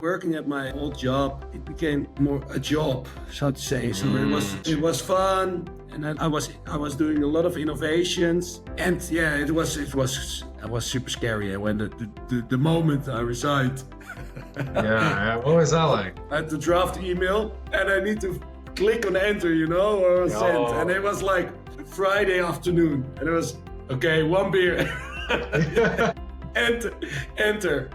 Working at my old job, it became more a job, so to say. So it was fun, and then I was doing a lot of innovations, and yeah, it was super scary. When the moment I resigned, Yeah, what was that like? I had to draft email, and I need to click on enter, or send, and it was like Friday afternoon, and it was okay, one beer, enter.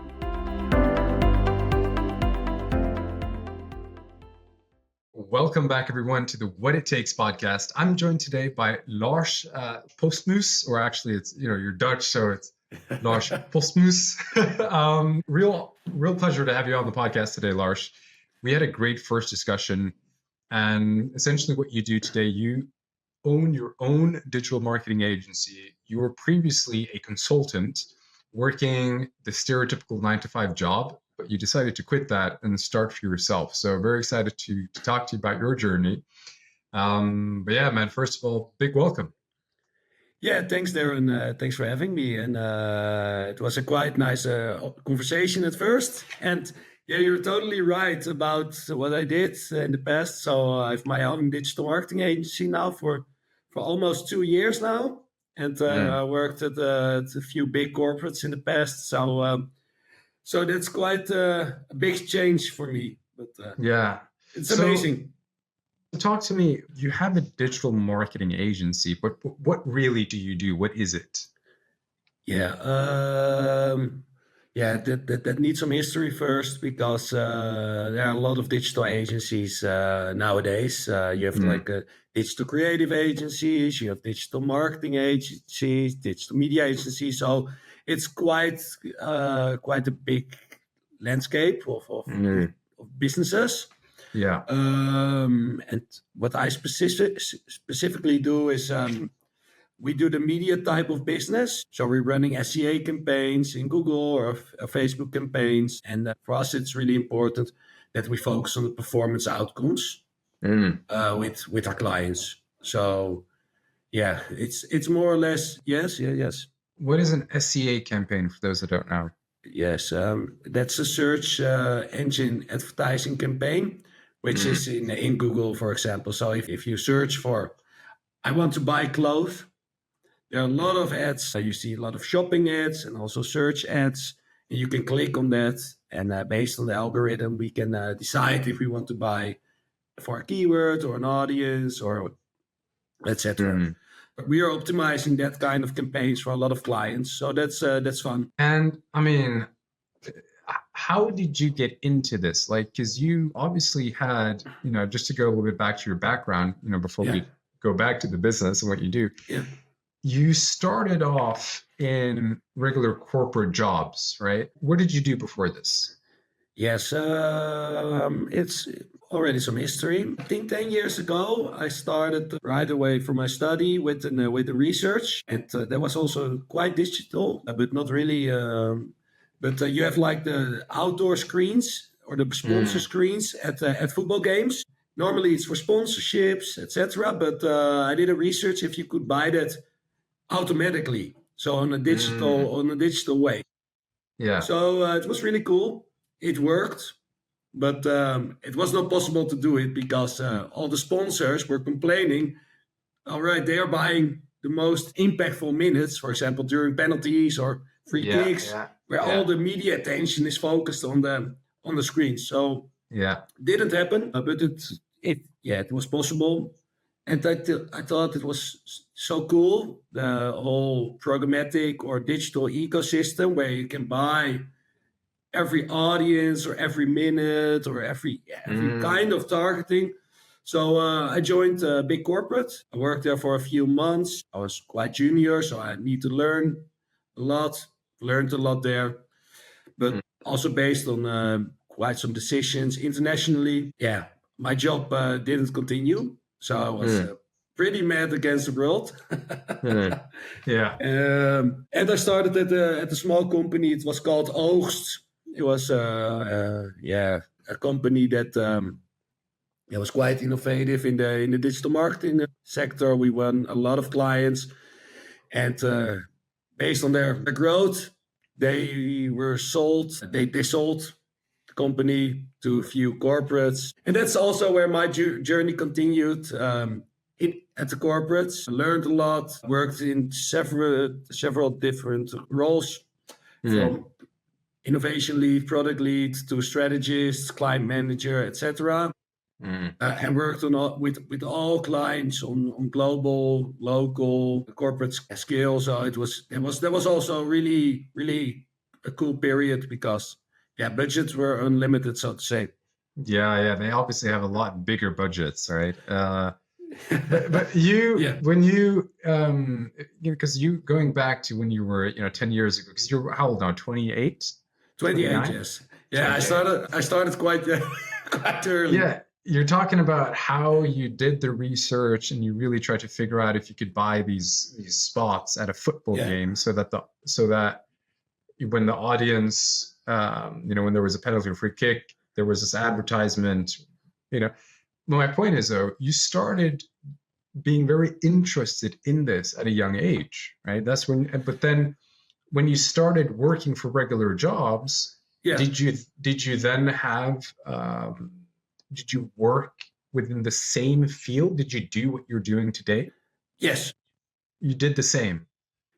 Welcome back, everyone, to the What It Takes podcast. I'm joined today by Lars Postmus, or actually, it's you're Dutch, so it's Lars Postmus. Real pleasure to have you on the podcast today, Lars. We had a great first discussion, and essentially, what you do today, you own your own digital marketing agency. You were previously a consultant working the stereotypical 9-to-5 job, but you decided to quit that and start for yourself. So very excited to talk to you about your journey. But yeah, man, first of all, big welcome. Yeah, thanks, Darren. Thanks for having me. And it was a quite nice conversation at first. And yeah, you're totally right about what I did in the past. So I have my own digital marketing agency now for almost 2 years now. And I worked at a few big corporates in the past. So that's quite a big change for me. But yeah, it's amazing. Talk to me. You have a digital marketing agency, but what really do you do? What is it? Yeah, that needs some history first, because there are a lot of digital agencies nowadays. You have like digital creative agencies, you have digital marketing agencies, digital media agencies. So it's quite a big landscape of businesses. Yeah. And what I specifically do is we do the media type of business. So we're running SEA campaigns in Google or Facebook campaigns. And for us, it's really important that we focus on the performance outcomes with our clients. So yeah, it's more or less, yes. What is an SEA campaign for those that don't know? Yes, that's a search engine advertising campaign, which is in Google, for example. So if you search for, I want to buy clothes, there are a lot of ads. You see a lot of shopping ads and also search ads. And you can click on that. And based on the algorithm, we can decide if we want to buy for a keyword or an audience or etc. But we are optimizing that kind of campaigns for a lot of clients. So that's fun. And I mean, how did you get into this? Like, because you obviously had, just to go a little bit back to your background, before we go back to the business and what you do. Yeah. You started off in regular corporate jobs, right? What did you do before this? Yes, it's already some history. I think 10 years ago, I started right away from my study with the research. And that was also quite digital, but not really. But you have like the outdoor screens or the sponsor screens at football games. Normally it's for sponsorships, etc. But I did a research if you could buy that automatically, so on a digital way. Yeah. So it was really cool. It worked, but it was not possible to do it because all the sponsors were complaining. All right, they are buying the most impactful minutes, for example, during penalties or free kicks, where all the media attention is focused on the screen. So didn't happen, but it was possible. And I thought it was so cool, the whole programmatic or digital ecosystem where you can buy every audience or every minute or every kind of targeting. So I joined a big corporate. I worked there for a few months. I was quite junior, so I need to learn a lot. Learned a lot there, but also based on quite some decisions internationally. Yeah, my job didn't continue. So I was pretty mad against the world. And I started at a small company. It was called Oogst. It was a company that was quite innovative in the digital marketing sector. We won a lot of clients, and based on their growth, they were sold. They sold company to a few corporates. And that's also where my journey continued. At the corporates, I learned a lot, worked in several different roles, from innovation lead, product lead, to strategist, client manager, etc. And worked with all clients on global, local, corporate scale. So that was also really a cool period because budgets were unlimited, so to say. Yeah, they obviously have a lot bigger budgets, right? But you, Yeah, when you, because you going back to when you were, 10 years ago, because you're how old now? 28, 28, 29? yes. Yeah, 28. I started quite quite early. Yeah, you're talking about how you did the research and you really tried to figure out if you could buy these spots at a football Yeah. game so that when the audience, when there was a penalty or free kick, there was this advertisement. My point is, though, you started being very interested in this at a young age, right? But then when you started working for regular jobs, Yeah. did you then have, did you work within the same field? Did you do what you're doing today? Yes. You did the same.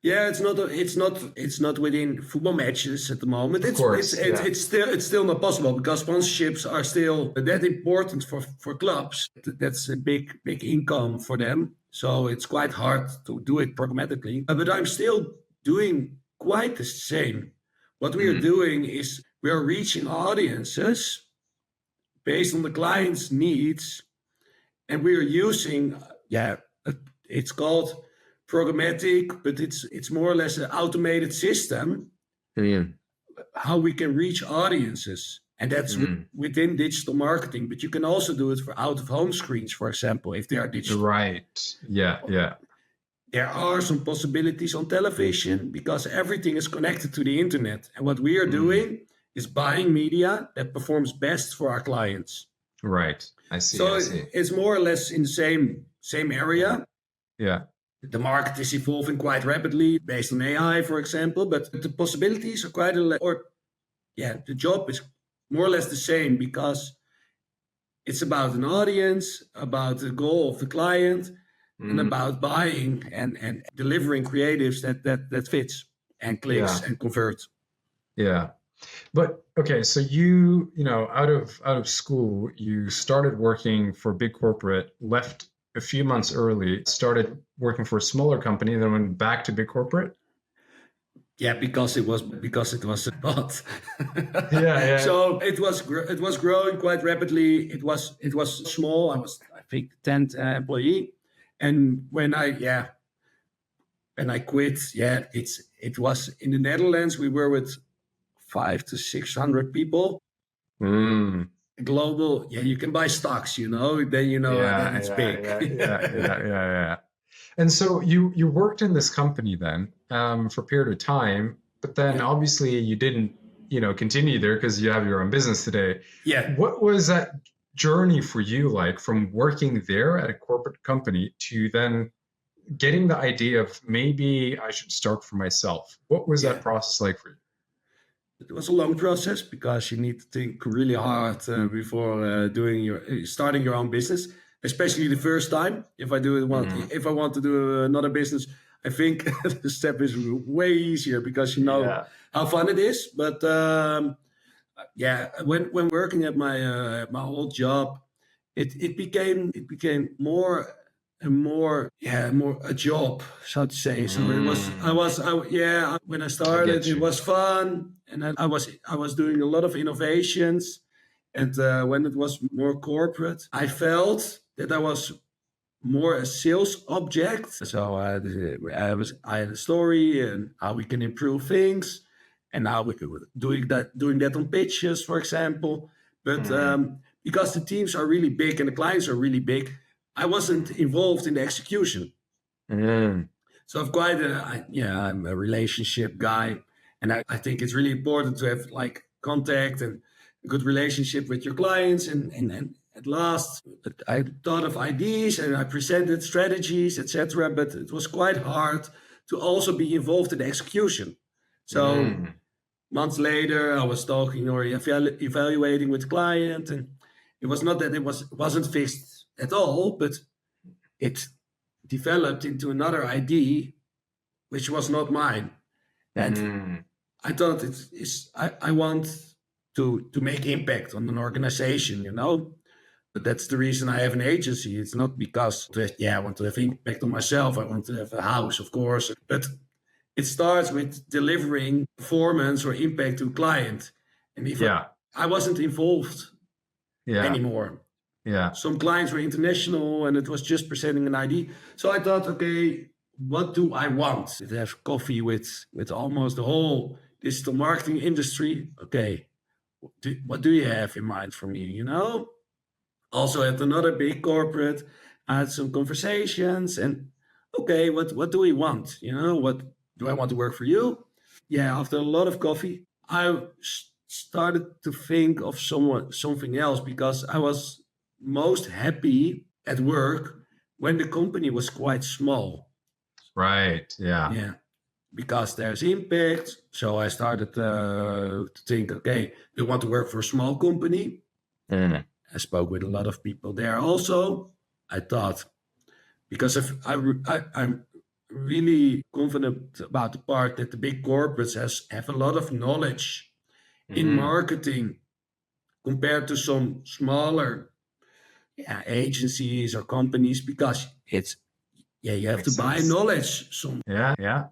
Yeah, it's not within football matches at the moment. Of course, It's still not possible because sponsorships are still that important for clubs. That's a big income for them. So it's quite hard to do it programmatically. But I'm still doing quite the same. What we are doing is we are reaching audiences based on the client's needs, and we are using it's called programmatic, but it's more or less an automated system how we can reach audiences, and that's within digital marketing. But you can also do it for out of home screens, for example, if they are digital. Right. Yeah. There are some possibilities on television because everything is connected to the internet, and what we are doing is buying media that performs best for our clients. Right. I see. So it's more or less in the same area. Yeah. The market is evolving quite rapidly based on AI, for example, but the possibilities are the job is more or less the same because it's about an audience, about the goal of the client, and about buying and delivering creatives that fits and clicks and converts. Yeah. But okay, so you out of school, you started working for a big corporate, left a few months early, started working for a smaller company, then went back to big corporate. Yeah, because it was a bot. Yeah. So it was growing quite rapidly. It was small. I was, I think, 10th employee, and when I quit, it was in the Netherlands. We were with 500 to 600 people. Global, you can buy stocks, then that it's big. Yeah. And so you worked in this company then for a period of time, but then obviously you didn't continue there because you have your own business today. Yeah. What was that journey for you like, from working there at a corporate company to then getting the idea of maybe I should start for myself? What was that process like for you? It was a long process because you need to think really hard before starting your own business, especially the first time. If I want to do another business, I think the step is way easier because you know how fun it is. But when working at my old job, it became more and more a job, so to say. So when I started, it was fun, and I was doing a lot of innovations, and when it was more corporate, I felt that I was more a sales object. So I had a story and how we can improve things, and how we could doing that on pitches, for example. But because the teams are really big and the clients are really big, I wasn't involved in the execution. So I'm a relationship guy, and I think it's really important to have like contact and a good relationship with your clients. And at last, I thought of ideas and I presented strategies, etc. But it was quite hard to also be involved in the execution. So months later, I was talking or evaluating with client, and it was not that it wasn't fixed at all, but it developed into another idea, which was not mine. And Mm. I thought I want to make impact on an organization, But that's the reason I have an agency. It's not because, I want to have impact on myself. I want to have a house, of course. But it starts with delivering performance or impact to client. And if Yeah. I wasn't involved Yeah. anymore, Yeah. some clients were international and it was just presenting an ID. So I thought, okay, what do I want? To have coffee with almost the whole digital marketing industry. Okay, what do you have in mind for me? Also at another big corporate, I had some conversations and okay, what do we want? What do I want to work for you? Yeah, after a lot of coffee, I started to think of something else because I was most happy at work when the company was quite small. Right. Yeah. Yeah, because there's impact. So I started to think, okay, do you want to work for a small company? Mm. I spoke with a lot of people there also. I thought, because I'm really confident about the part that the big corporates have a lot of knowledge in Mm. marketing compared to some smaller agencies or companies, because you have to Makes buy sense. knowledge. Some Yeah. Yeah.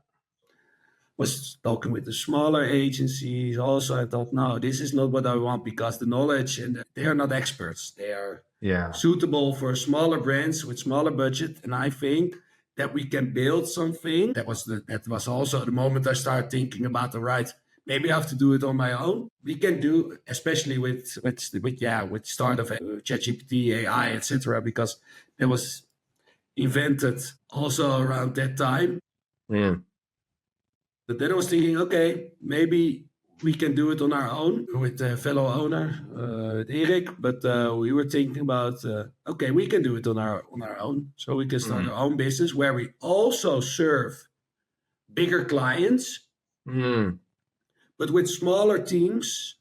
was talking with the smaller agencies also. I thought, no, this is not what I want, because the knowledge, and they are not experts. They are Yeah. suitable for smaller brands with smaller budget. And I think that we can build something. That was also the moment I started thinking about the right. Maybe I have to do it on my own. We can do, especially with start of ChatGPT, AI, etc. Because it was invented also around that time. Mm. But then I was thinking, okay, maybe we can do it on our own with a fellow owner, Erik. But we were thinking about, okay, we can do it on our own. So we can start Mm. our own business where we also serve bigger clients, Mm. but with smaller teams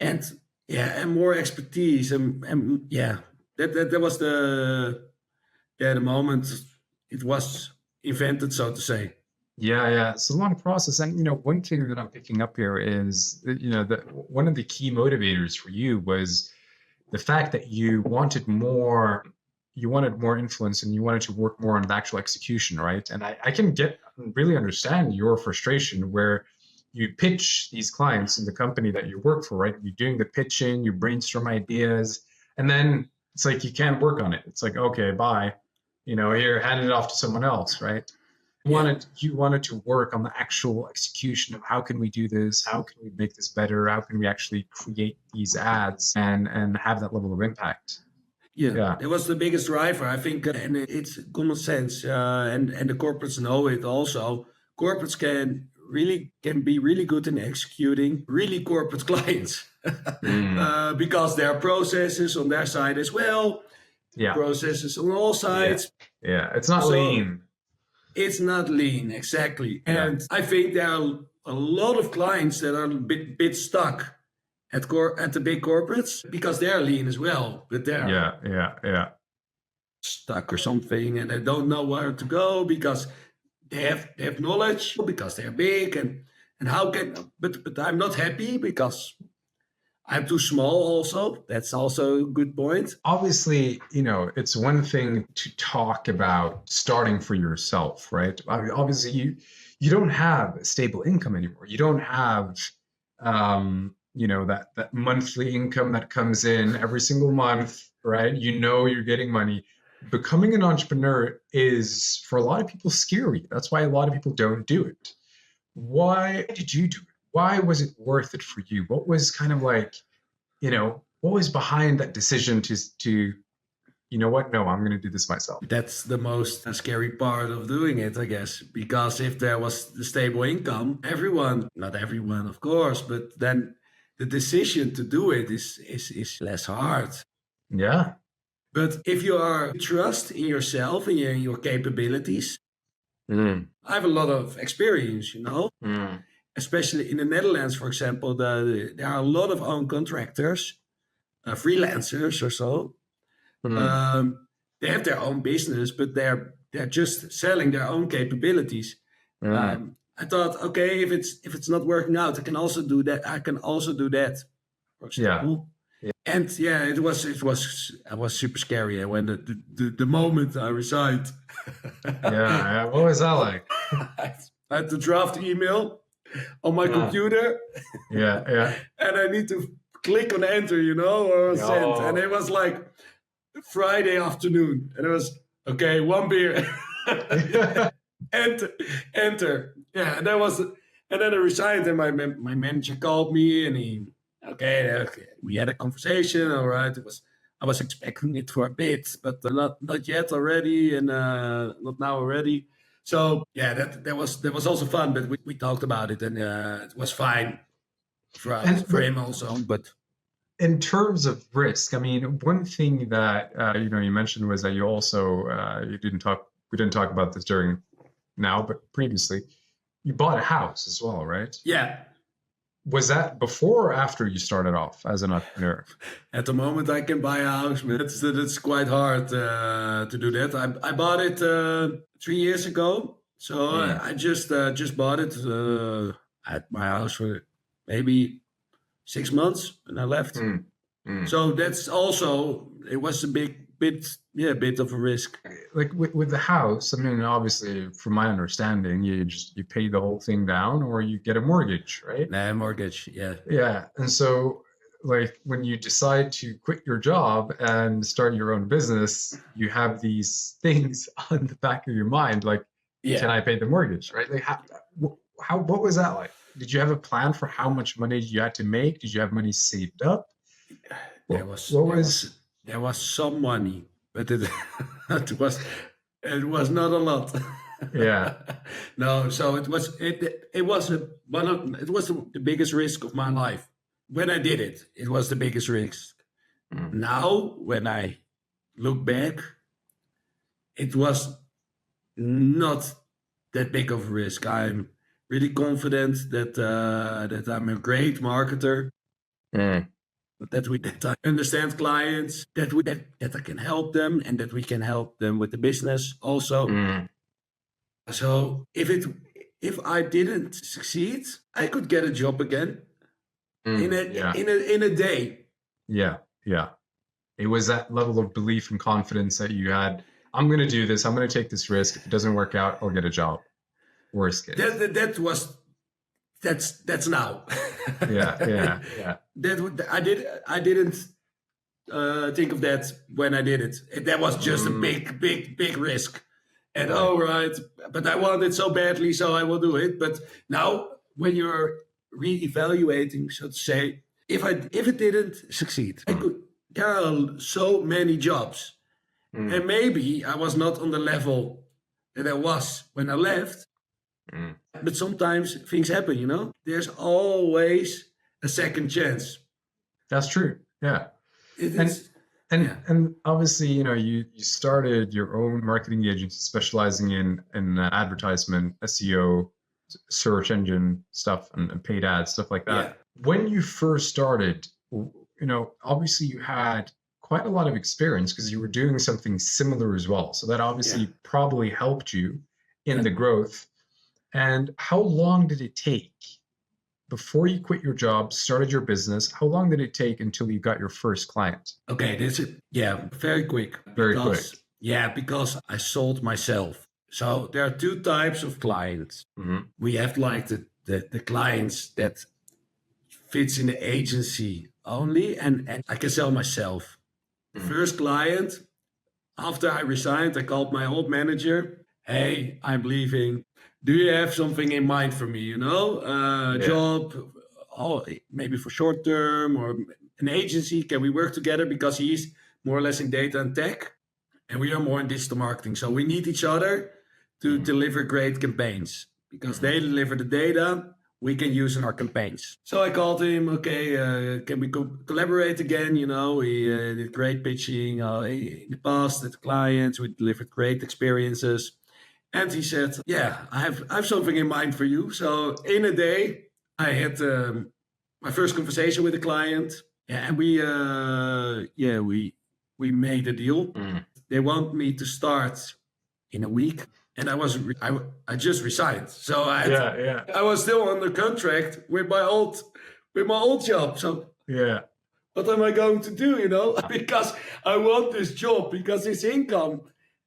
and and more expertise. And that was the moment it was invented, so to say. Yeah, yeah. It's a long process. And, one thing that I'm picking up here is, that one of the key motivators for you was the fact that you wanted more influence and you wanted to work more on the actual execution, right? And I can really understand your frustration where you pitch these clients in the company that you work for, right? You're doing the pitching, you brainstorm ideas, and then it's like you can't work on it. It's like, okay, bye. Here, hand it off to someone else, right? You wanted to work on the actual execution of how can we do this, how can we make this better, how can we actually create these ads and have that level of impact. Yeah. That was the biggest driver, I think, and it's common sense, and the corporates know it also. Corporates can be really good in executing really corporate clients, Mm. because there are processes on their side as well, Yeah. processes on all sides. Yeah. It's not So lean. it's not lean, exactly. Yeah. And I think there are a lot of clients that are a bit stuck at the big corporates because they're lean as well, but they're Yeah. stuck or something, and they don't know where to go because they have knowledge, because they're big, and how can but I'm not happy because I'm too small also. That's also a good point. Obviously, it's one thing to talk about starting for yourself, right? Obviously, you don't have a stable income anymore. You don't have that monthly income that comes in every single month, right? You're getting money. Becoming an entrepreneur is, for a lot of people, scary. That's why a lot of people don't do it. Why did you do it? Why was it worth it for you? What was kind of like, what was behind that decision to, what? No, I'm going to do this myself. That's the most scary part of doing it, I guess, because if there was the stable income, not everyone, of course, but then the decision to do it is less hard. Yeah. But if you are trust in yourself and your capabilities, Mm. I have a lot of experience, Mm. especially in the Netherlands, for example, there are a lot of own contractors, freelancers or so. Mm. Um, they have their own business, but they're just selling their own capabilities. Mm. I thought, okay, if it's not working out, I can also do that. I can also do that, for Yeah. example. And yeah, it was super scary when the moment I resigned. Yeah. What was that like? I had to draft email on my Yeah. computer, Yeah. Yeah. and I need to click on enter, or send, and it was like Friday afternoon, and it was okay, one beer, enter, enter, yeah, and then I resigned, and my manager called me, and okay, we had a conversation, all right, I was expecting it for a bit, but not yet already, and not now already. So yeah, that was also fun, but we talked about it, and it was fine And for him also, but. in terms of risk, I mean, one thing that you mentioned was that you also we didn't talk about this during now, but previously, you bought a house as well, right? Yeah, Was that before or after you started off as an entrepreneur? at the moment I can buy a house, but that's quite hard to do that. I bought it 3 years ago, so I just bought it at my house for maybe 6 months, and I left. Mm. Mm. So that's also it was a bit of a risk. Like with the house, I mean, obviously, from my understanding, you pay the whole thing down or you get a mortgage, right? Nah, mortgage, yeah. Yeah. And so, like, when you decide to quit your job and start your own business, you have these things on the back of your mind, like, can I pay the mortgage, right? Like, what was that like? Did you have a plan for how much money you had to make? Did you have money saved up? There was some money, but it was not a lot. Yeah. No, so it was the biggest risk of my life. When I did it, it was the biggest risk. Mm. Now, when I look back, it was not that big of a risk. I'm really confident that I'm a great marketer. Mm. That I understand clients, that I can help them, and that we can help them with the business also. Mm. So if I didn't succeed, I could get a job again in a day. Yeah. Yeah. It was that level of belief and confidence that you had. I'm going to do this. I'm going to take this risk. If it doesn't work out, I'll get a job. Worst case. That's now. Yeah. I didn't think of that when I did it. That was just a big risk. And right, but I want it so badly, so I will do it. But now, when you're re-evaluating, so to say, if it didn't succeed, there are so many jobs, and maybe I was not on the level that I was when I left. But sometimes things happen, There's always a second chance. That's true. Yeah. It is. And obviously, you started your own marketing agency specializing in advertisement, SEO, search engine stuff, and paid ads, stuff like that. Yeah. When you first started, obviously you had quite a lot of experience because you were doing something similar as well. So that obviously probably helped you in the growth. And how long did it take before you quit your job, started your business? How long did it take until you got your first client? Okay, very quick. Very quick. Yeah, because I sold myself. So there are two types of clients. Mm-hmm. We have like the clients that fits in the agency only, and I can sell myself. The first client, after I resigned, I called my old manager. Hey, I'm leaving. Do you have something in mind for me? Job, maybe for short term, or an agency? Can we work together? Because he's more or less in data and tech, and we are more in digital marketing. So we need each other to deliver great campaigns, because they deliver the data we can use in our campaigns. So I called him. Okay, can we collaborate again? We did great pitching in the past at clients. We delivered great experiences. And he said, yeah, I have something in mind for you. So in a day, I had my first conversation with a client, and we made a deal. They want me to start in a week, and I just resigned, so I was still under contract with my old job. So what am I going to do? Because I want this job because it's income,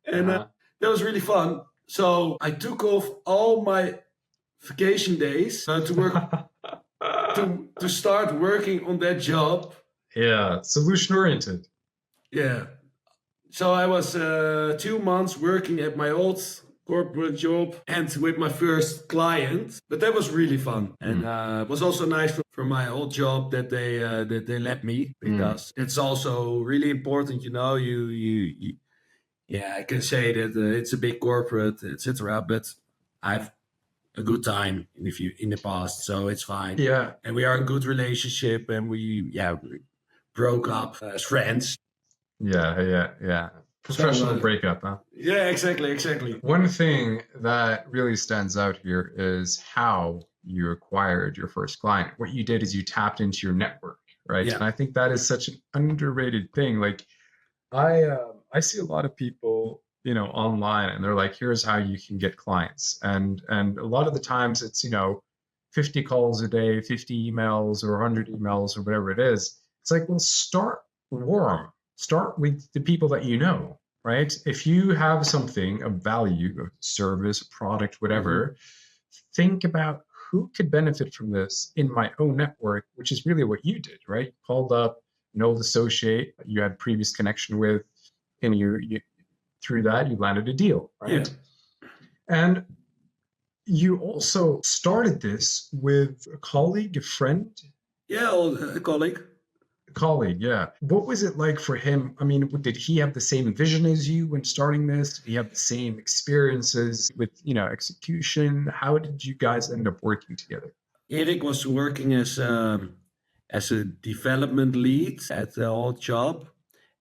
and that was really fun. So I took off all my vacation days to work to start working on that job. Solution oriented. Yeah. So I was 2 months working at my old corporate job and with my first client, but that was really fun. And it was also nice for my old job that they let me, because it's also really important. I can say that it's a big corporate, etc. But I've a good time in the past, so it's fine. And we are in good relationship, and we broke up as friends. Professional breakup, huh? Yeah, exactly. One thing that really stands out here is how you acquired your first client. What you did is you tapped into your network, right? And I think that is such an underrated thing. Like I see a lot of people, online, and they're like, here's how you can get clients. And a lot of the times it's, 50 calls a day, 50 emails or 100 emails or whatever it is. It's like, well, start warm. Start with the people that you know, right? If you have something of value, a service, a product, whatever, think about who could benefit from this in my own network, which is really what you did, right? Called up an old associate you had previous connection with, and you through that you landed a deal, right? And you also started this with a colleague, a friend? A colleague. What was it like for him? I mean, did he have the same vision as you when starting this? Did he have the same experiences with, execution? How did you guys end up working together? Erik was working as a development lead at the old job,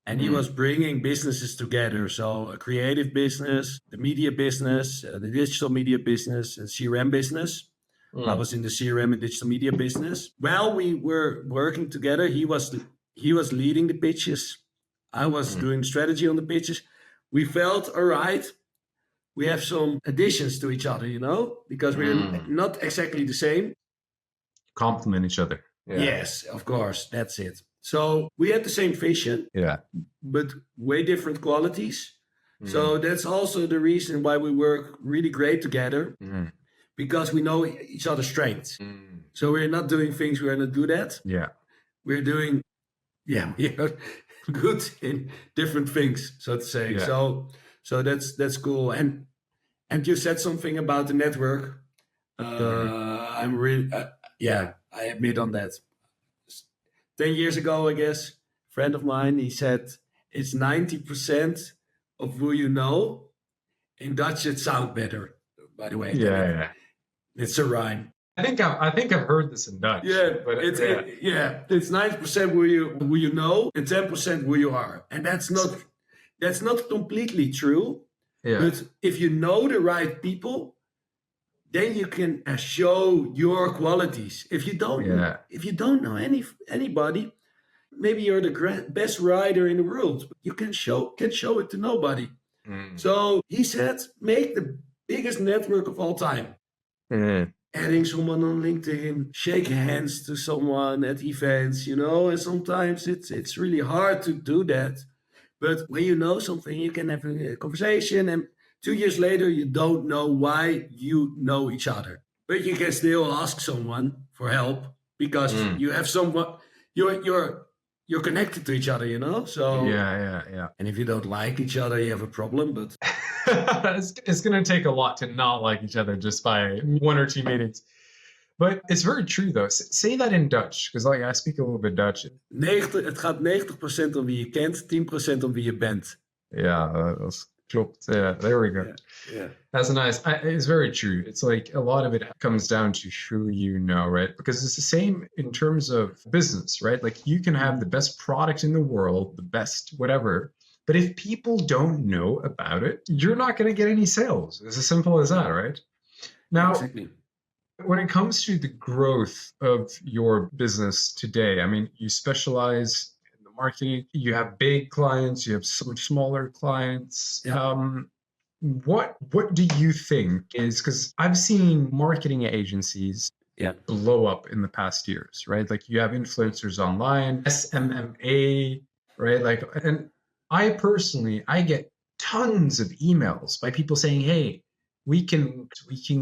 and he was bringing businesses together. So a creative business, the media business, the digital media business, and CRM business. I was in the CRM and digital media business. While we were working together, he was leading the pitches. I was doing strategy on the pitches. We felt, all right, we have some additions to each other, because we're not exactly the same. Complement each other. Yes, of course, that's it. So we had the same vision, but way different qualities. So that's also the reason why we work really great together. Because we know each other's strengths. So we're not doing things we're not good at. We're doing, we're good in different things, so to say. So that's cool. And you said something about the network. I'm really, I admit on that. 10 years ago, I guess, a friend of mine, he said, it's 90% of who you know. In Dutch, it sounds better, by the way. It's a rhyme. I think I've heard this in Dutch. But it's 90% who you know and 10% who you are, and that's not completely true. But if you know the right people, then you can show your qualities. If you don't know anybody, maybe you're the best writer in the world, but you can show it to nobody. So he said, make the biggest network of all time. Adding someone on LinkedIn, shake hands to someone at events, and sometimes it's really hard to do that. But when you know something, you can have a conversation, and 2 years later, you don't know why you know each other. But you can still ask someone for help because you have someone, you're connected to each other, So And if you don't like each other, you have a problem. But it's going to take a lot to not like each other just by 1 or 2 meetings. But it's very true, though. Say that in Dutch, because I speak a little bit Dutch. Het gaat 90% om wie je kent, 10% om wie je bent. Dat klopt. There we go. That's nice. It's very true. It's like a lot of it comes down to who you know, right? Because it's the same in terms of business, right? Like you can have the best product in the world, the best whatever, but if people don't know about it, you're not going to get any sales. It's as simple as that, right? Now, When it comes to the growth of your business today, I mean, you specialize in the marketing, you have big clients, you have some smaller clients. Yeah. What do you think is, because I've seen marketing agencies Yeah. blow up in the past years, right? Like you have influencers online, SMMA, right? Like, and I get tons of emails by people saying, "Hey, we can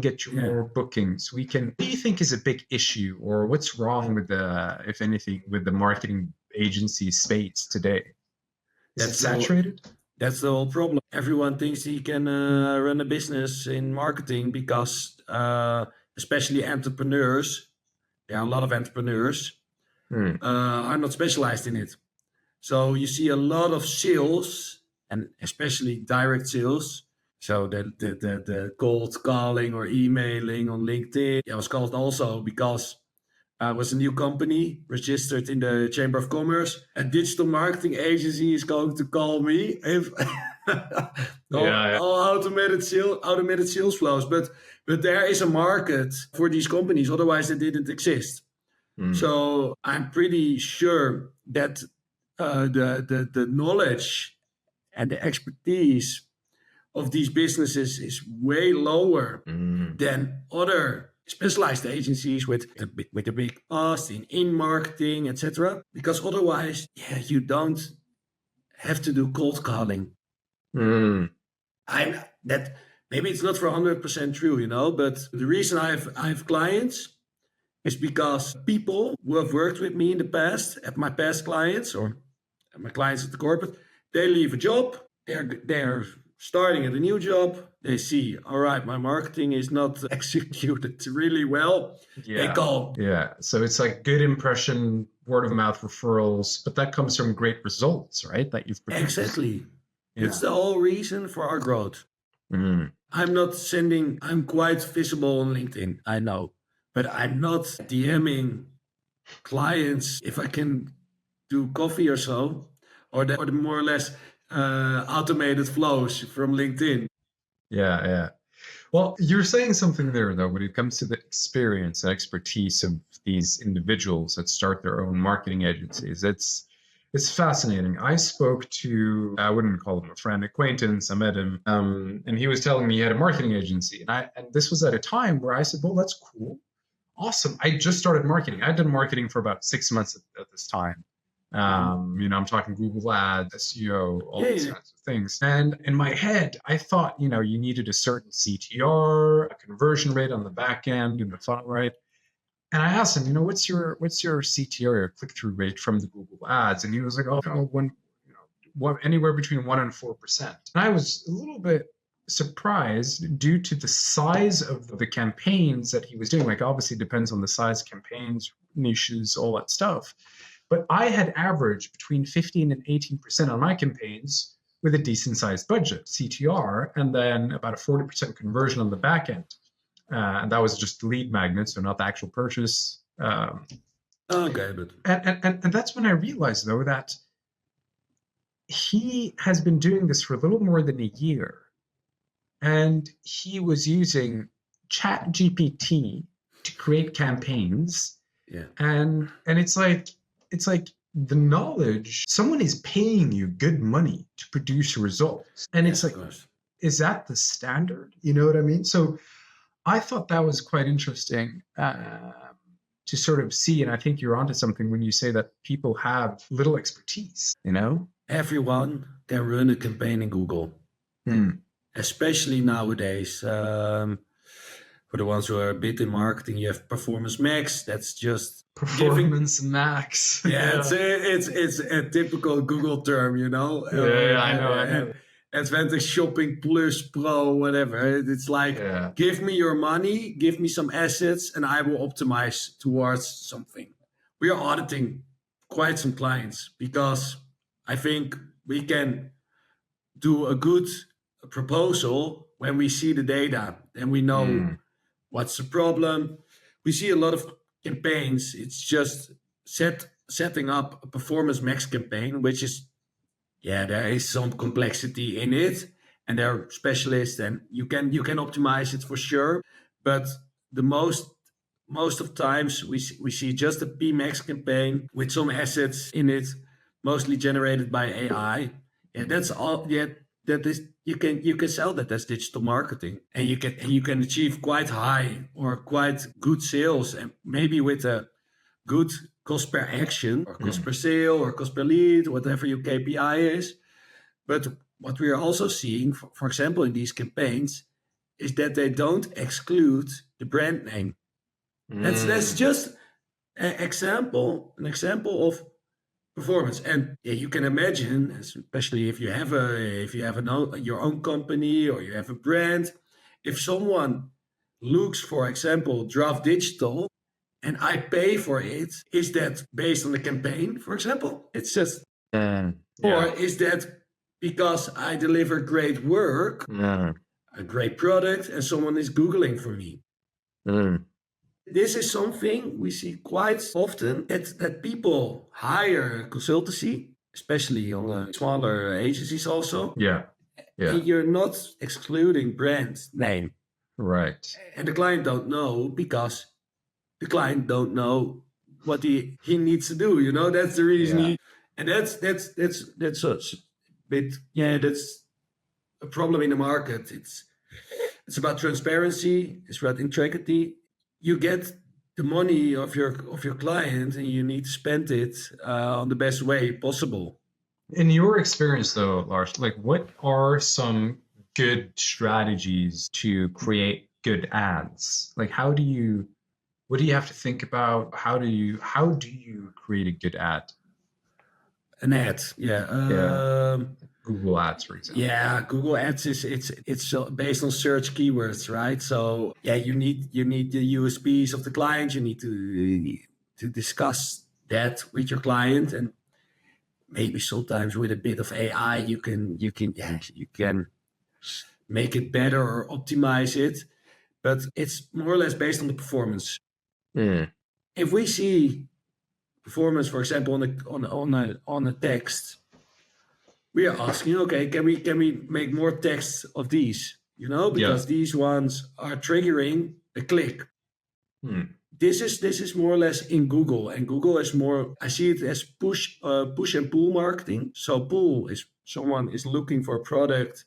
get you Yeah. more bookings. We can." What do you think is a big issue, or what's wrong with the, if anything, with the marketing agency space today? Is it That's the whole, saturated? that's the whole problem. Everyone thinks he can run a business in marketing because, especially entrepreneurs, there are a lot of entrepreneurs, Hmm. are not specialized in it. So you see a lot of sales, and especially direct sales. So the cold calling or emailing on LinkedIn. Yeah, was called also because it was a new company registered in the Chamber of Commerce. A digital marketing agency is going to call me if Yeah, all automated sales flows. But there is a market for these companies. Otherwise, they didn't exist. yeah. So I'm pretty sure that the knowledge and the expertise of these businesses is way lower Mm. than other specialized agencies with a big past in marketing, etc. Because otherwise, yeah, you don't have to do cold calling. Mm. I'm that maybe it's not for 100% true, but the reason I have clients is because people who have worked with me in the past, at my past clients or at my clients at the corporate, they leave a job, they're starting at a new job, they see, all right, my marketing is not executed really well. They Yeah. call. Yeah. So it's like good impression, word of mouth referrals, but that comes from great results, right? That you've produced. Exactly. Yeah. It's the whole reason for our growth. Mm. I'm quite visible on LinkedIn, I know, but I'm not DMing clients if I can do coffee or so, or the more or less automated flows from LinkedIn. Yeah. Yeah. Well, you're saying something there, though, when it comes to the experience and expertise of these individuals that start their own marketing agencies. It's fascinating. I spoke to, I wouldn't call him a friend, acquaintance. I met him, and he was telling me he had a marketing agency, and this was at a time where I said, "Well, that's cool, awesome." I just started marketing. I'd done marketing for about 6 months at this time. I'm talking Google Ads, SEO, all Yeah, these yeah. kinds of things. And in my head, I thought, you needed a certain CTR, a conversion rate on the back end in the funnel, right? And I asked him, what's your CTR, your click-through rate from the Google Ads? And he was like, oh, anywhere between 1% and 4%. And I was a little bit surprised due to the size of the campaigns that he was doing. Like, obviously, it depends on the size of campaigns, niches, all that stuff. But I had averaged between 15 and 18% on my campaigns with a decent sized budget, CTR, and then about a 40% conversion on the back end. And that was just lead magnets, so not the actual purchase. Okay, but And that's when I realized, though, that he has been doing this for a little more than a year. And he was using Chat GPT to create campaigns. yeah, And it's like the knowledge, someone is paying you good money to produce results. And it's yes, of like, course. is that the standard? You know what I mean? So I thought that was quite interesting to sort of see. And I think you're onto something when you say that people have little expertise. Everyone can run a campaign in Google, Hmm. especially nowadays. For the ones who are a bit in marketing, you have Performance Max. That's just giving. Performance max. Yeah, Yeah. it's a typical Google term, Yeah, I know. Advantage Shopping Plus Pro, whatever. It's like, Yeah. give me your money, give me some assets, and I will optimize towards something. We are auditing quite some clients because I think we can do a good proposal when we see the data and we know Hmm. what's the problem. We see a lot of campaigns. It's just setting up a Performance Max campaign, which is, yeah, there is some complexity in it, and there are specialists, and you can optimize it for sure. But the most most of times we see just a PMax campaign with some assets in it, mostly generated by AI. And that's all. Yeah, that is you can sell that as digital marketing, and you can achieve quite high or quite good sales, and maybe with a good cost per action or cost per sale or cost per lead, whatever your KPI is. But what we are also seeing, for example, in these campaigns, is that they don't exclude the brand name. That's just an example of performance. And yeah, you can imagine, especially if you have your own company or you have a brand, if someone looks, for example, Draft Digital, and I pay for it, is that based on the campaign, for example? It's just, or is that because I deliver great work, a great product, and someone is Googling for me? This is something we see quite often, that people hire a consultancy, especially on smaller agencies also. Yeah. And you're not excluding brand name. Right. And the client don't know because the client don't know what he needs to do. You know, that's the reason. And that's such a bit. Yeah, that's a problem in the market. It's about transparency. It's about integrity. You get the money of your client, and you need to spend it on the best way possible. In your experience, though, Lars, like what are some good strategies to create good ads? Like, what do you have to think about? How do you create a good ad? An ad, Google Ads, for example. Yeah, Google Ads it's based on search keywords, right? So yeah, you need the USPs of the client. You need to discuss that with your client, and maybe sometimes with a bit of AI, you can make it better or optimize it. But it's more or less based on the performance. If we see performance, for example, on a text, we are asking, okay, can we make more text of these? You know, because these ones are triggering a click. This is more or less in Google, and Google is more. I see it as push and pull marketing. So pull is someone is looking for a product,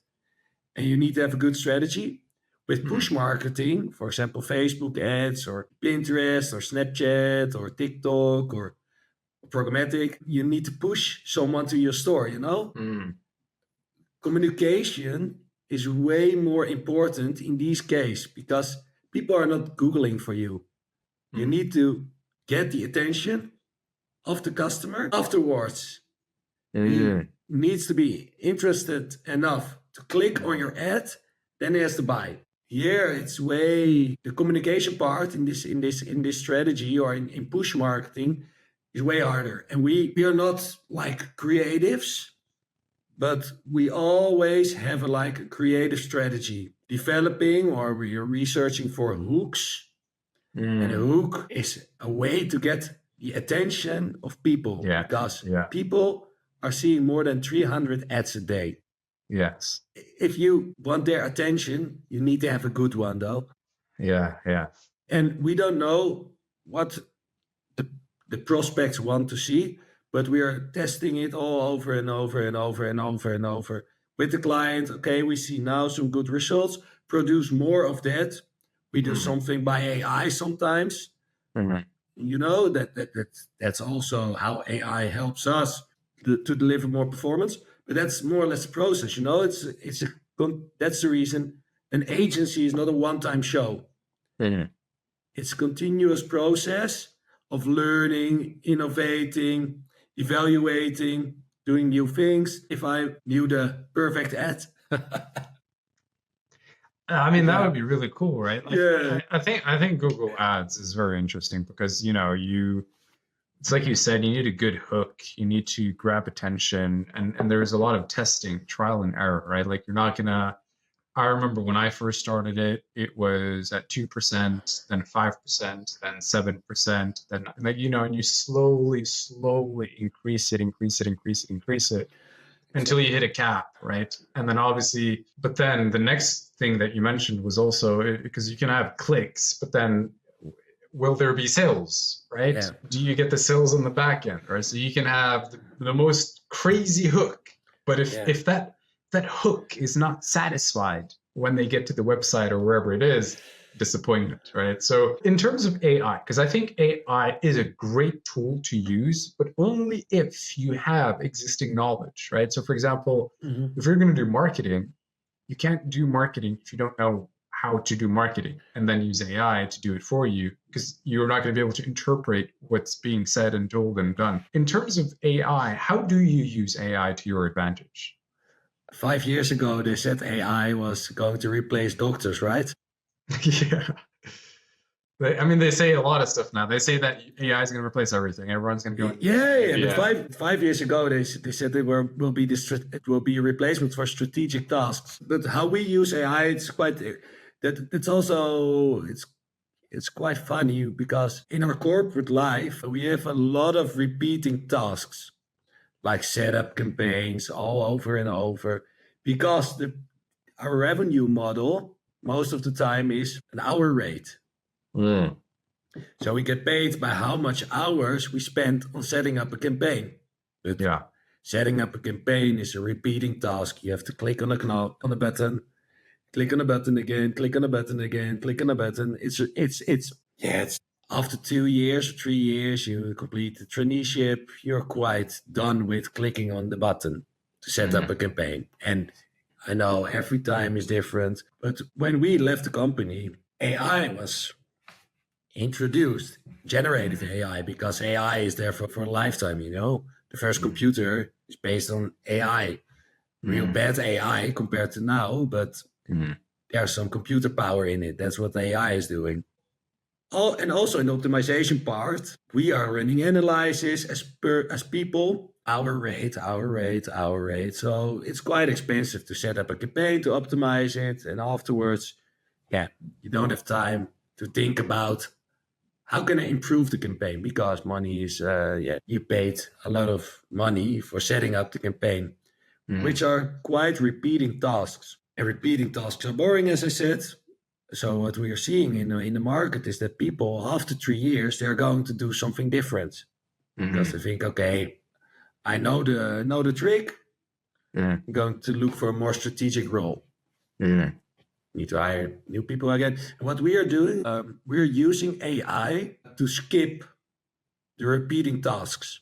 and you need to have a good strategy. With push marketing, for example, Facebook ads or Pinterest or Snapchat or TikTok or programmatic, you need to push someone to your store, you know? Communication is way more important in these cases because people are not Googling for you. You need to get the attention of the customer afterwards. He needs to be interested enough to click on your ad, then he has to buy. Here it's way the communication part in this strategy or in push marketing is way harder. And we are not like creatives, but we always have a creative strategy developing, or we are researching for hooks. And a hook is a way to get the attention of people because people are seeing more than 300 ads a day. Yes. If you want their attention, you need to have a good one, though. Yeah. And we don't know what the prospects want to see, but we are testing it all over and over and over and over and over with the client. Okay, we see now some good results. Produce more of that. We do something by AI sometimes. You know, that's also how AI helps us to deliver more performance. But that's more or less the process. You know, that's the reason an agency is not a one-time show. It's a continuous process of learning, innovating, evaluating, doing new things. If I knew the perfect ad. I mean, that would be really cool, right? I think Google Ads is very interesting because, you know, it's like you said, you need a good hook, you need to grab attention, and there's a lot of testing, trial and error, right? Like you're not gonna, I remember when I first started it, it was at 2%, then 5%, then 7%, then like, you know, and you slowly increase it until you hit a cap, right? And then obviously, but then the next thing that you mentioned was also because you can have clicks, but then will there be sales, right? Yeah. Do you get the sales on the back end, right? So you can have the most crazy hook, but if that hook is not satisfied when they get to the website or wherever it is, disappointment, right? So in terms of AI, because I think AI is a great tool to use, but only if you have existing knowledge, right? So for example, if you're going to do marketing, you can't do marketing if you don't know how to do marketing and then use AI to do it for you, because you're not going to be able to interpret what's being said and told and done. In terms of AI, how do you use AI to your advantage? 5 years ago, they said AI was going to replace doctors, right? Yeah. They say a lot of stuff now. They say that AI is going to replace everything. Everyone's going to go. Yeah. But five years ago, they said it will be a replacement for strategic tasks. But how we use AI, it's quite it's quite funny, because in our corporate life we have a lot of repeating tasks, like setup campaigns all over and over, because our revenue model most of the time is an hour rate. So we get paid by how much hours we spend on setting up a campaign. But setting up a campaign is a repeating task. You have to click on a button, click on a button again, click on a button again, click on a button. It's after 2 years or 3 years, you complete the traineeship, you're quite done with clicking on the button to set up a campaign. And I know every time is different, but when we left the company, AI was introduced, generative AI, because AI is there for a lifetime, The first computer is based on AI, real bad AI compared to now, but there's some computer power in it. That's what AI is doing. Oh, and also in the optimization part, we are running analysis as people, hour rate. So it's quite expensive to set up a campaign, to optimize it, and afterwards, you don't have time to think about how can I improve the campaign, because money is, you paid a lot of money for setting up the campaign, which are quite repeating tasks. And repeating tasks are boring, as I said. So what we are seeing in the market is that people, after 3 years, they're going to do something different, because they think, okay, I know the trick. I'm going to look for a more strategic role. Need to hire new people again. And what we are doing, we're using AI to skip the repeating tasks.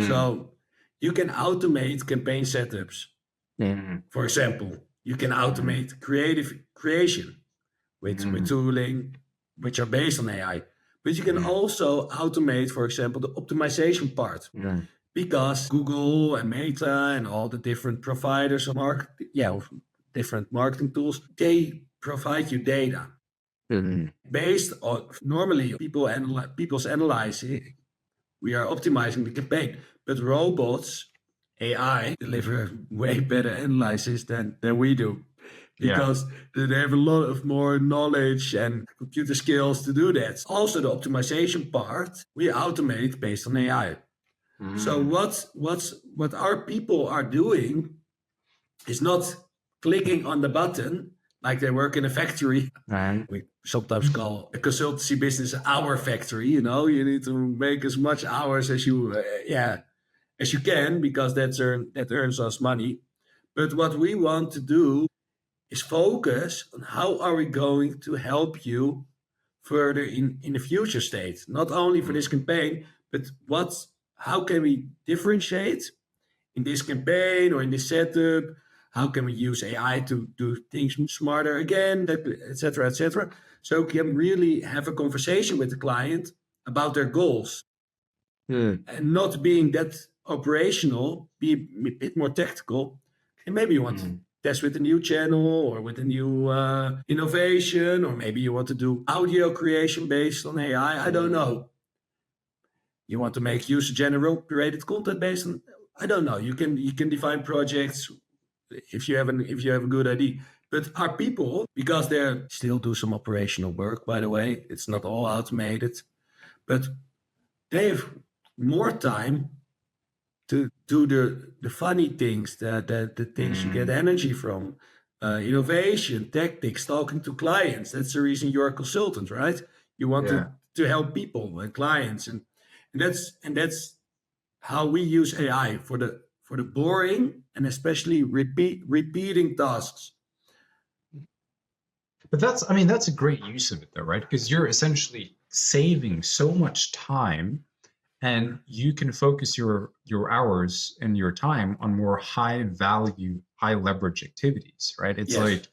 So you can automate campaign setups. For example, you can automate creative creation with tooling, which are based on AI. But you can also automate, for example, the optimization part. Because Google and Meta and all the different providers of different marketing tools, they provide you data. Based on normally people's analyzing, we are optimizing the campaign. But robots, AI, deliver way better analysis than we do. Because they have a lot of more knowledge and computer skills to do that. Also, the optimization part, we automate based on AI. So what our people are doing is not clicking on the button like they work in a factory. We sometimes call a consultancy business our factory. You need to make as much hours as you can, because that earns us money. But what we want to do is focus on how are we going to help you further in the future state, not only for this campaign, but how can we differentiate in this campaign or in this setup? How can we use AI to do things smarter again, etc., etc. So we can really have a conversation with the client about their goals, and not being that operational, be a bit more tactical. And maybe you want to test with a new channel or with a new innovation, or maybe you want to do audio creation based on AI. I don't know. You want to make user-generated content based on, I don't know. You can define projects if you have a good idea. But our people, because they still do some operational work, by the way, it's not all automated, but they have more time to do the funny things, the things you get energy from, innovation, tactics, talking to clients. That's the reason you're a consultant, right? You want to help people and clients, and that's how we use AI for the boring and especially repeating tasks. But that's a great use of it though, right? Because you're essentially saving so much time, and you can focus your hours and your time on more high value, high leverage activities, right? It's Yes. like,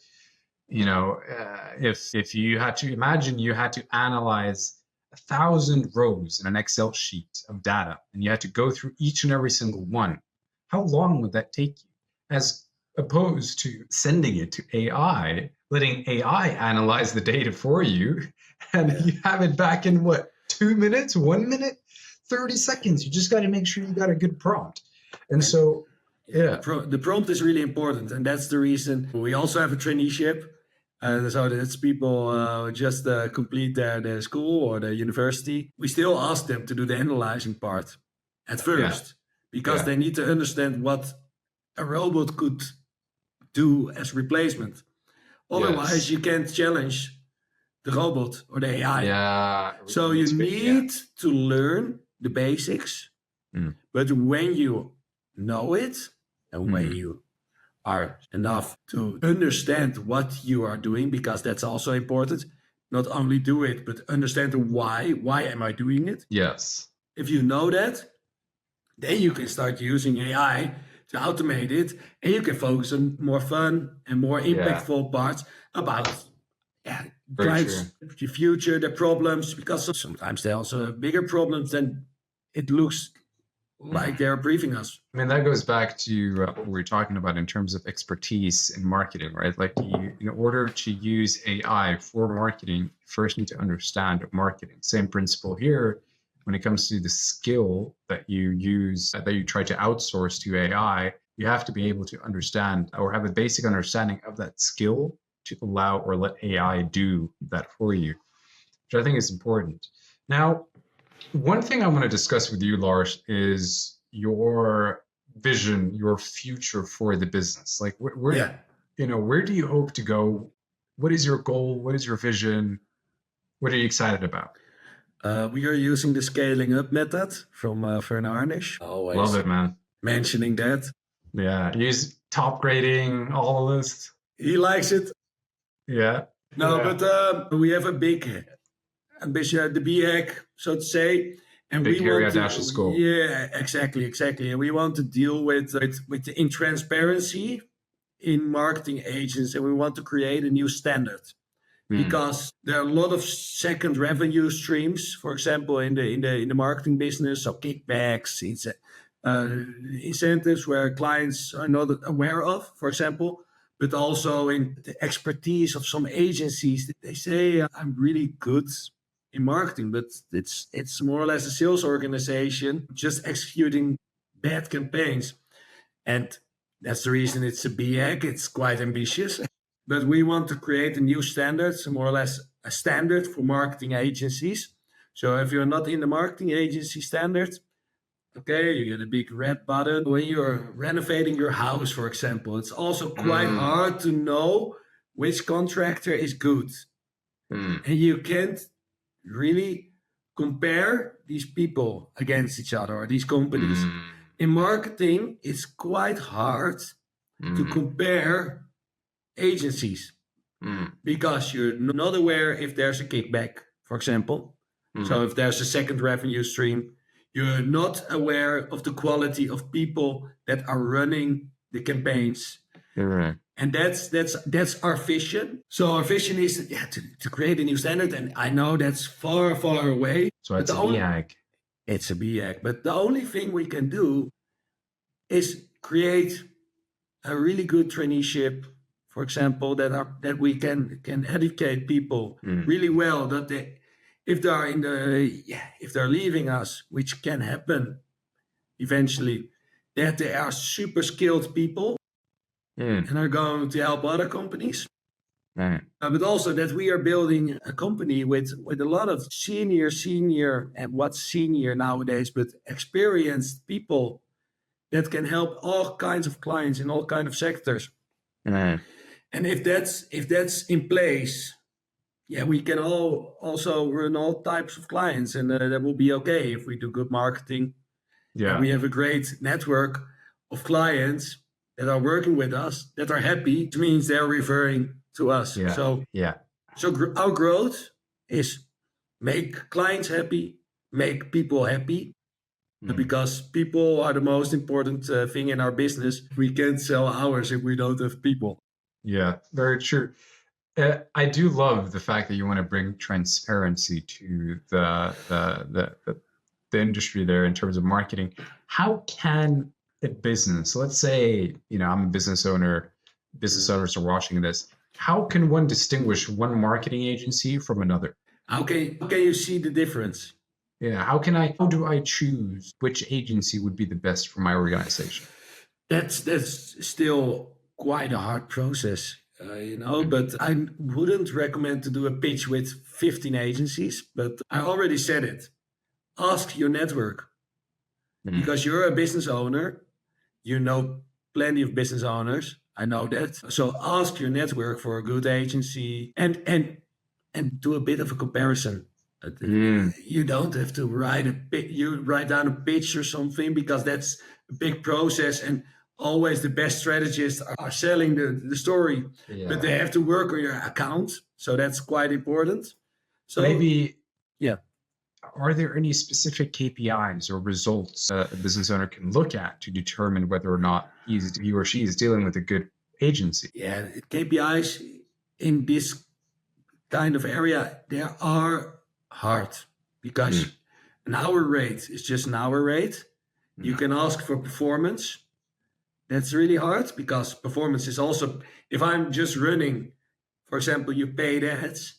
if you had to imagine you had to analyze 1,000 rows in an Excel sheet of data, and you had to go through each and every single one, how long would that take you? As opposed to sending it to AI, letting AI analyze the data for you, and Yeah. you have it back in what, 2 minutes, 1 minute, 30 seconds. You just got to make sure you got a good prompt. And so, yeah. The prompt is really important, and that's the reason we also have a traineeship. So that's people just complete their school or their university. We still ask them to do the analyzing part at first, because they need to understand what a robot could do as replacement. Otherwise, you can't challenge the robot or the AI. Yeah. So you need to learn the basics, but when you know it and when you are enough to understand what you are doing, because that's also important, not only do it, but understand the why. Why am I doing it? Yes. If you know that, then you can start using AI to automate it, and you can focus on more fun and more impactful parts about clients, the future, the problems, because sometimes they also have bigger problems than it looks like they're briefing us. I mean, that goes back to what we were talking about in terms of expertise in marketing, right? Like, in order to use AI for marketing, you first need to understand marketing. Same principle here when it comes to the skill that you use, that you try to outsource to AI. You have to be able to understand or have a basic understanding of that skill to allow or let AI do that for you, which I think is important. Now, one thing I want to discuss with you, Lars, is your vision, your future for the business. Like, where do you hope to go? What is your goal? What is your vision? What are you excited about? We are using the scaling up method from Vern Arnish. Always love it, man. Mentioning that. Yeah, use top grading, all of this. He likes it. Yeah. No, but we have a big ambition, the BHAG, so to say. And big we want to, audacious goal. Yeah, exactly. And we want to deal with the intransparency in marketing agents, and we want to create a new standard. Because there are a lot of second revenue streams, for example, in the marketing business, so kickbacks, incentives where clients are not aware of, for example, but also in the expertise of some agencies. They say, I'm really good in marketing, but it's more or less a sales organization just executing bad campaigns. And that's the reason it's a BHAG. It's quite ambitious. But we want to create a new standard, so more or less a standard for marketing agencies. So if you're not in the marketing agency standard, okay, you get a big red button. When you're renovating your house, for example, it's also quite hard to know which contractor is good. And you can't really compare these people against each other or these companies. In marketing, it's quite hard to compare agencies because you're not aware if there's a kickback, for example. So if there's a second revenue stream, you're not aware of the quality of people that are running the campaigns. And that's our vision. So our vision is to create a new standard. And I know that's far, far away. So it's a BHAG. It's a BHAG. But the only thing we can do is create a really good traineeship, for example, that we can educate people really well, that if they're leaving us, which can happen eventually, that they are super skilled people and are going to help other companies. But also that we are building a company with a lot of senior, and what's senior nowadays, but experienced people that can help all kinds of clients in all kinds of sectors. And if that's in place, Yeah, we can all also run all types of clients, and that will be okay if we do good marketing. And Yeah. we have a great network of clients that are working with us that are happy. It means they're referring to us. Yeah. Yeah. So our growth is make clients happy, make people happy, because people are the most important thing in our business. We can't sell ours if we don't have people. Yeah. Very true. I do love the fact that you want to bring transparency to the industry there in terms of marketing. How can a business, let's say, I'm a business owner, business owners are watching this. How can one distinguish one marketing agency from another? How can you see the difference? Yeah, how do I choose which agency would be the best for my organization? That's still quite a hard process, but I wouldn't recommend to do a pitch with 15 agencies, but I already said it. Ask your network, because you're a business owner, you know plenty of business owners. I know that. So ask your network for a good agency, and do a bit of a comparison. You don't have to you write down a pitch or something, because that's a big process, and always the best strategists are selling the story, but they have to work on your account, so that's quite important. So maybe, yeah. Are there any specific KPIs or results a business owner can look at to determine whether or not he or she is dealing with a good agency? Yeah, KPIs in this kind of area, they are hard, because an hour rate is just an hour rate. You can ask for performance. That's really hard, because performance is also, if I'm just running, for example, you paid ads,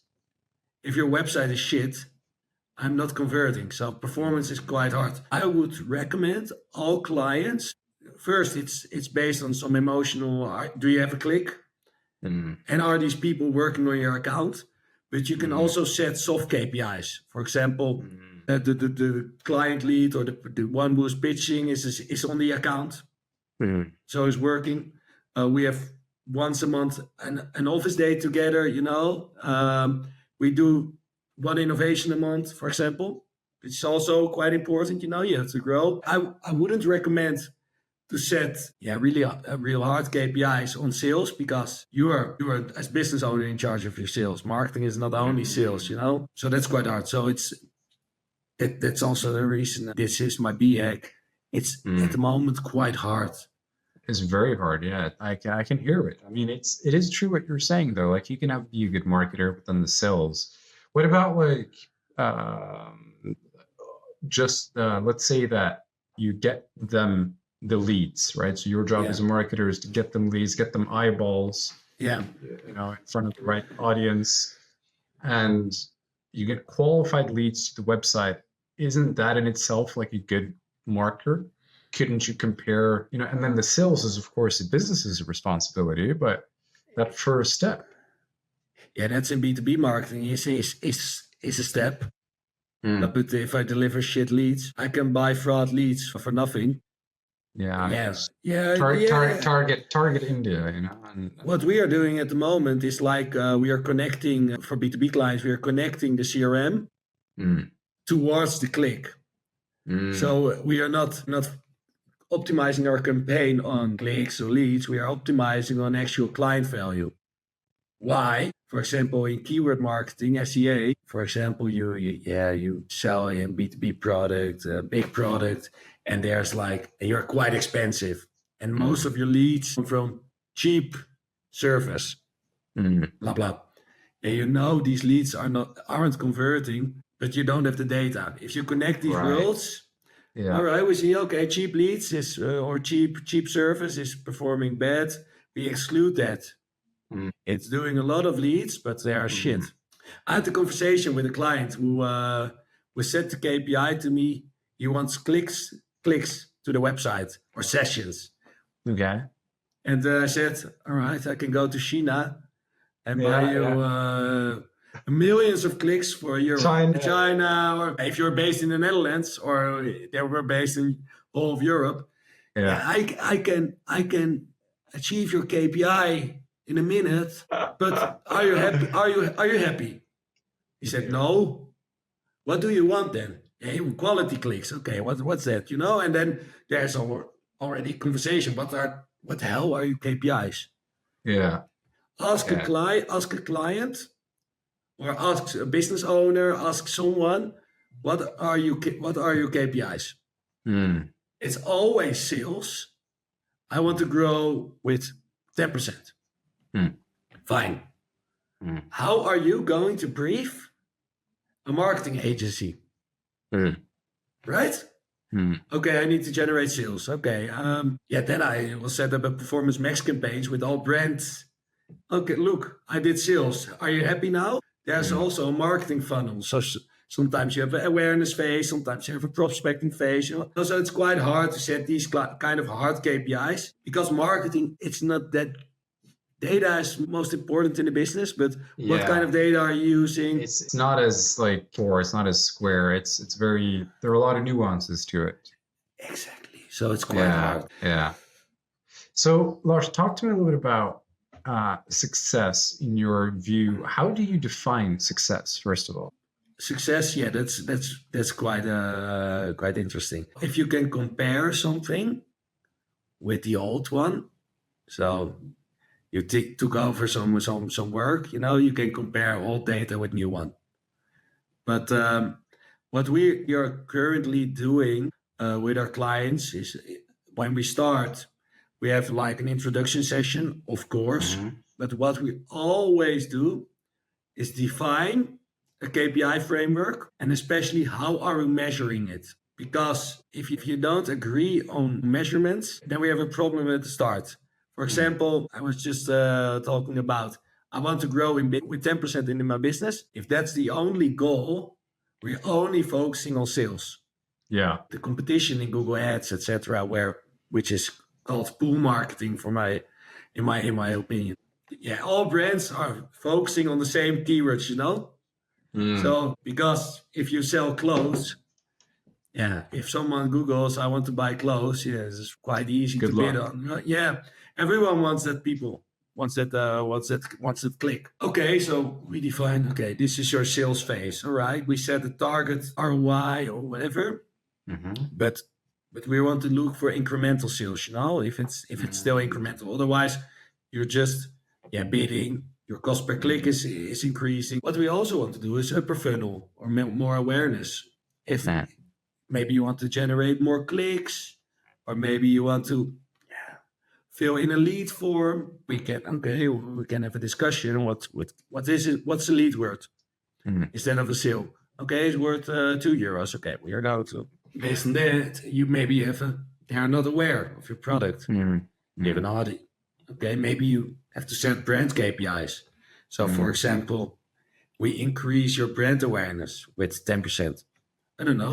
if your website is shit, I'm not converting. So performance is quite hard. I would recommend all clients. First, it's based on some emotional. Do you have a click? And are these people working on your account? But you can also set soft KPIs. For example, the client lead, or the one who's pitching is on the account. So it's working. We have once a month an office day together. We do one innovation a month, for example. It's also quite important. You have to grow. I wouldn't recommend to set really real hard KPIs on sales, because you are as business owner in charge of your sales. Marketing is not only sales, so that's quite hard. So that's also the reason this is my BHAG. It's at the moment quite hard. It's very hard. Yeah, I can hear it. I mean, it is true what you're saying though. Like, you can be a good marketer, but then the sales. What about just let's say that you get them the leads, right? So your job as a marketer is to get them leads, get them eyeballs, in front of the right audience, and you get qualified leads to the website. Isn't that in itself like a good marker? Couldn't you compare, and then the sales is, of course, the business's responsibility, but that first step. Yeah, that's in B2B marketing is a step. But if I deliver shit leads, I can buy fraud leads for nothing. Target India, And what we are doing at the moment is we are connecting, for B2B clients, we are connecting the CRM towards the click. So we are not optimizing our campaign on clicks or leads. We are optimizing on actual client value. Why? For example, in keyword marketing, SEA, for example, you sell a B2B product, a big product, and you're quite expensive, and most of your leads come from cheap service, blah blah. And these leads aren't converting, but you don't have the data. If you connect these worlds, all right, we see cheap leads or cheap service is performing bad. We exclude that. It's doing a lot of leads, but they are shit. I had a conversation with a client who set the KPI to me. He wants clicks to the website, or sessions. Okay. And I said, all right, I can go to China and buy you millions of clicks for Europe. China, or if you're based in the Netherlands, or they were based in all of Europe. I can achieve your KPI in a minute, but are you happy? Are you happy? He said, no. What do you want then? Hey, quality clicks. Okay, what's that? And then there's already conversation. What the hell are your KPIs? Yeah. Ask Yeah. ask a client, or ask a business owner, ask someone, what are your KPIs? Mm. It's always sales. I want to grow with 10%. Mm. Fine. Mm. How are you going to brief a marketing agency? Mm. Right? Mm. Okay, I need to generate sales. Okay. Then I will set up a performance max campaigns with all brands. Okay, look, I did sales. Are you happy now? There's also a marketing funnel. So sometimes you have an awareness phase, sometimes you have a prospecting phase. So it's quite hard to set these kind of hard KPIs, because marketing, it's not that data is most important in the business, but what kind of data are you using? It's not as it's not as square. It's very, there are a lot of nuances to it. Exactly. So it's quite hard. Yeah. So Lars, talk to me a little bit about success in your view. How do you define success, first of all? Success, yeah, that's quite interesting. If you can compare something with the old one, so you took over some work, you can compare old data with new one. But what we are currently doing with our clients is, when we start, we have like an introduction session, of course. But what we always do is define a KPI framework, and especially how are we measuring it? Because if you don't agree on measurements, then we have a problem at the start. For example, I was just talking about, I want to grow with 10% in my business. If that's the only goal, we're only focusing on sales. Yeah. The competition in Google Ads, etc., which is called pool marketing in my opinion. Yeah, all brands are focusing on the same keywords, So because if you sell clothes, if someone Googles, I want to buy clothes, it's quite easy to bid on. Yeah, everyone wants that. People wants that click. Okay, so we define. Okay, this is your sales phase. All right, we set a target ROI or whatever, but we want to look for incremental sales. If it's still incremental, otherwise you're just bidding. Your cost per click is increasing. What we also want to do is upper funnel or more awareness. If maybe you want to generate more clicks, or maybe you want to fill in a lead form, we can have a discussion. What is it? What's the lead word instead of a sale? Okay, it's worth €2. Okay, we are now to, based on that, you maybe they are not aware of your product. Give an audit. Okay, maybe you have to set brand KPIs. So, for example, we increase your brand awareness with 10%. I don't know.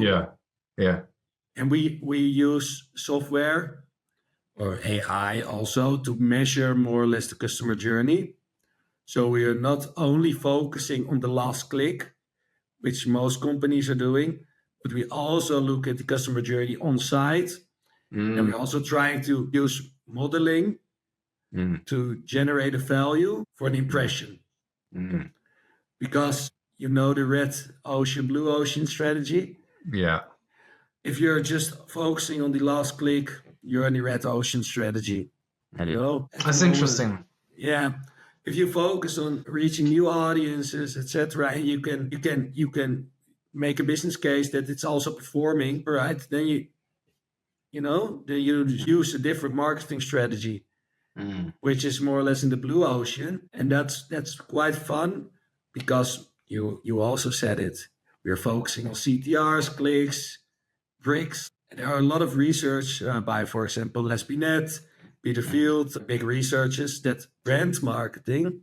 Yeah. And we use software or AI also to measure more or less the customer journey. So we are not only focusing on the last click, which most companies are doing, but we also look at the customer journey on site. And we're also trying to use modeling to generate a value for an impression. Because the red ocean, blue ocean strategy. Yeah. If you're just focusing on the last click, you're in the red ocean strategy. That's interesting. Yeah. If you focus on reaching new audiences, etc., and you can make a business case that it's also performing, right? Then you use a different marketing strategy, which is more or less in the blue ocean, and that's quite fun, because you also said it. We're focusing on CTRs, clicks, bricks. There are a lot of research by, for example, Les Binet, Peter Field, big researchers, that brand marketing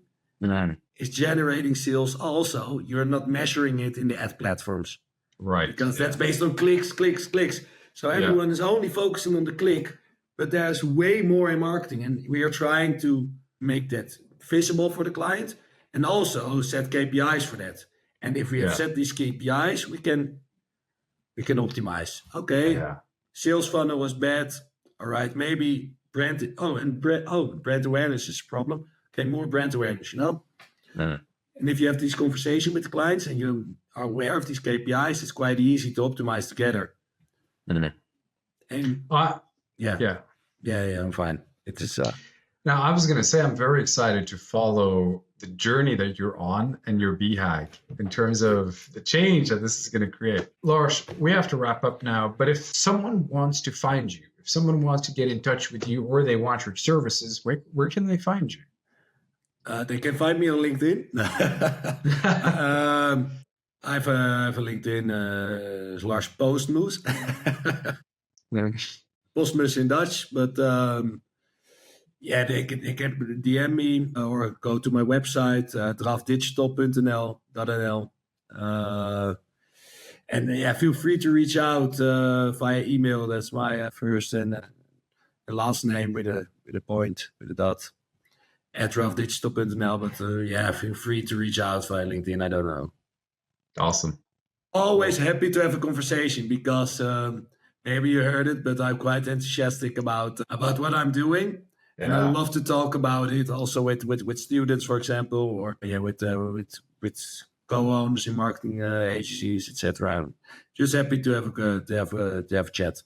is generating sales also. You're not measuring it in the ad platforms. Right. Because that's based on clicks. So everyone is only focusing on the click, but there's way more in marketing. And we are trying to make that visible for the client and also set KPIs for that. And if we have set these KPIs, we can optimize. Okay, sales funnel was bad. All right, maybe brand awareness is a problem. Okay, more brand awareness. And if you have this conversation with clients and you are aware of these KPIs, it's quite easy to optimize together. Mm. And Yeah, Yeah. I'm fine. It is. Now, I was going to say, I'm very excited to follow the journey that you're on and your BHAG in terms of the change that this is going to create. Lars, we have to wrap up now, but if someone wants to find you, if someone wants to get in touch with you or they want your services, where can they find you? They can find me on LinkedIn. I have a LinkedIn, Lars Postmus. Postmus in Dutch, but yeah, they can DM me or go to my website, draftdigital.nl. And yeah, feel free to reach out via email. That's my first and last name with a point, with a dot, at draftdigital.nl. But yeah, feel free to reach out via LinkedIn. I don't know. Awesome. Always happy to have a conversation because maybe you heard it, but I'm quite enthusiastic about what I'm doing. Yeah. And I love to talk about it also with students, for example, or with co-owners in marketing agencies, etc. Just happy to have a chat.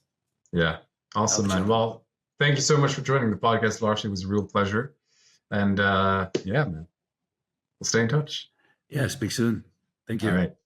Yeah, awesome, man. Well, thank you so much for joining the podcast, Lars. It was a real pleasure. And yeah, man, we'll stay in touch. Yeah, speak soon. Thank you. All right.